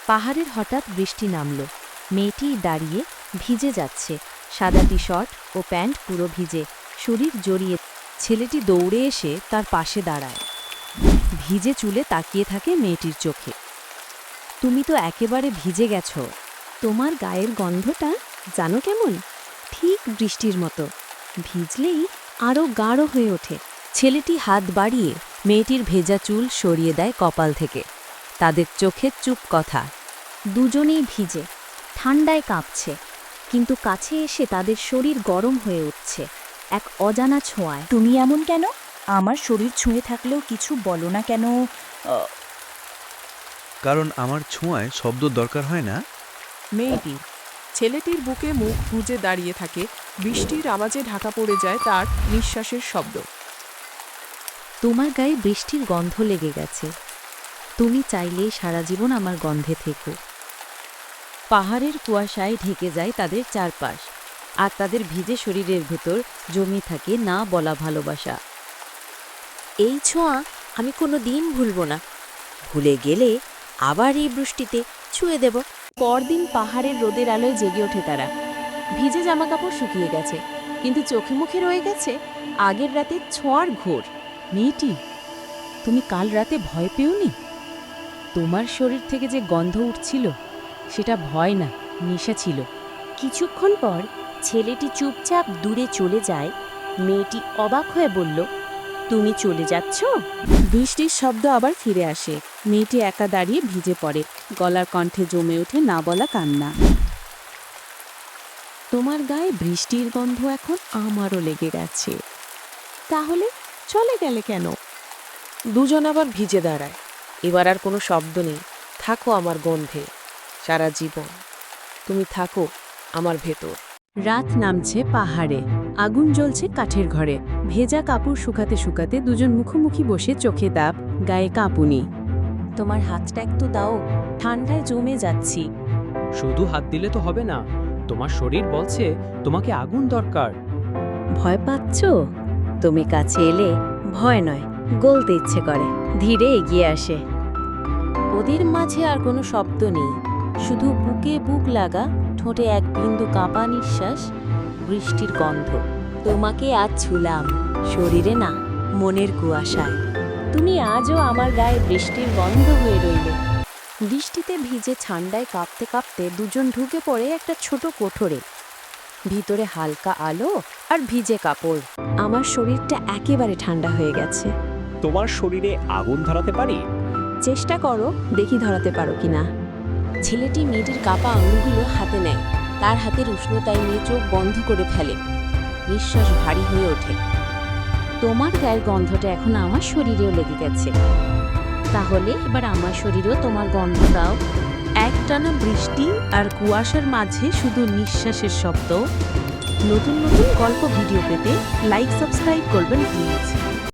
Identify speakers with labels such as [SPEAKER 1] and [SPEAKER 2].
[SPEAKER 1] পাহাড়ের হঠাৎ বৃষ্টি নামল। মেয়েটি দাঁড়িয়ে ভিজে যাচ্ছে, সাদা টি শার্ট ও প্যান্ট পুরো ভিজে, শরীর জড়িয়ে। ছেলেটি দৌড়ে এসে তার পাশে দাঁড়ায়। ভিজে চুলে তাকিয়ে থাকে মেয়েটির চোখে। তুমি তো একেবারে ভিজে গেছ। তোমার গায়ের গন্ধটা জানো কেমন? ঠিক বৃষ্টির মতো, ভিজলেই আরও গাঢ় হয়ে ওঠে। ছেলেটি হাত বাড়িয়ে মেয়েটির ভেজা চুল সরিয়ে দেয় কপাল থেকে। তাদের চোখে চুপ কথা। দুজনেই ভিজে, ঠান্ডায় কাঁপছে, কিন্তু কাছে এসে তাদের শরীর গরম হয়ে উঠছে এক অজানা ছোঁয়ায়।
[SPEAKER 2] তুমি এমন কেন? আমার শরীর ছুঁয়ে থাকলেও কিছু বলো না কেন?
[SPEAKER 3] কারণ আমার ছোঁয়ায় শব্দ দরকার হয় না।
[SPEAKER 4] মেয়েটি ছেলেটির বুকে মুখ গুজে দাঁড়িয়ে থাকে। বৃষ্টির আওয়াজে ঢাকা পড়ে যায় তার নিঃশ্বাসের শব্দ।
[SPEAKER 1] তোমার গায়ে বৃষ্টির গন্ধ লেগে গেছে। তুমি চাইলেই সারা জীবন আমার গন্ধে থেকো। পাহাড়ের কুয়াশায় ঢেকে যায় তাদের চারপাশ, আর তাদের ভিজে শরীরের ভেতর জমে থাকে না বলা ভালোবাসা। এই ছোঁয়া আমি কোনো দিন ভুলব না। ভুলে গেলে আবার এই বৃষ্টিতে ছুঁয়ে দেব। পরদিন পাহাড়ের রোদের আলোয় জেগে ওঠে তারা। ভিজে জামাকাপড় শুকিয়ে গেছে, কিন্তু চোখে মুখে রয়ে গেছে আগের রাতে ছোঁয়ার ঘোর। মেয়েটি, তুমি কাল রাতে ভয় পেওনি? তোমার শরীর থেকে যে গন্ধ উঠছিল সেটা ভয় না, নেশা ছিল। কিছুক্ষণ পর ছেলেটি চুপচাপ দূরে চলে যায়। মেয়েটি অবাক হয়ে বলল, তুমি চলে যাচ্ছ?
[SPEAKER 2] বৃষ্টির শব্দ আবার ফিরে আসে। মেয়েটি একা দাঁড়িয়ে ভিজে পড়ে, গলার কণ্ঠে জমে ওঠে না বলা কান্না। তোমার গায়ে বৃষ্টির গন্ধ এখন আমারও লেগে গেছে। তাহলে চলে গেলে কেন?
[SPEAKER 4] দুজন আবার ভিজে দাঁড়ায়। এবার আর কোনো শব্দ নেই। থাকো আমার গন্ধে সারা জীবন, তুমি থাকো আমার ভেতর।
[SPEAKER 1] রাত নামছে পাহাড়ে, আগুন জ্বলছে কাঠের ঘরে। ভেজা কাপড় শুকাতে শুকাতে দুজন মুখোমুখি বসে, চোখে তাপ, গায়ে কাঁপুনি। তোমার হাতটা একটু দাও, ঠান্ডায় জমে যাচ্ছি।
[SPEAKER 5] শুধু হাত দিলে তো হবে না, তোমার শরীর বলছে তোমাকে আগুন দরকার।
[SPEAKER 1] ভয় পাচ্ছ? তুমি কাছে এলে ভয় নয়, গলতে ইচ্ছে করে। ধীরে এগিয়ে আসে। ওদের মাঝে আর কোনো শব্দ নেই, শুধু বুকে বুক লাগা, ঠোঁটে এক বিন্দু কাঁপা নিঃশ্বাস, বৃষ্টির গন্ধ। তোমাকে আজ ছুলাম, শরীরে না, মনের কুয়াশায়। তুমি আজও আমার গায়ে বৃষ্টির গন্ধ হয়ে রইলে। বৃষ্টিতে ভিজে ঠান্ডায় কাঁপতে কাঁপতে দুজন ঢুকে পড়ে একটা ছোট কোঠরে। ভিতরে হালকা আলো আর ভিজে কাপড়। আমার শরীরটা একেবারে ঠান্ডা হয়ে গেছে।
[SPEAKER 6] তোমার শরীরে আগুন ধরাতে পারি?
[SPEAKER 1] চেষ্টা করো, দেখি ধরাতে পারো কিনা। ছেলেটি মেয়েটির কাপা আঙুলগুলো হাতে নেয়, তার হাতের উষ্ণতায় নিয়ে চোখ বন্ধ করে ফেলে। নিঃশ্বাস ভারী হয়ে ওঠে। তোমার গায়ের গন্ধটা এখন আমার শরীরেও লেগে গেছে। তাহলে এবার আমার শরীরেও তোমার গন্ধ দাও। একটানা বৃষ্টি আর কুয়াশার মাঝে শুধু নিঃশ্বাসের শব্দ। নতুন নতুন গল্প ভিডিও পেতে লাইক সাবস্ক্রাইব করবেন প্লিজ।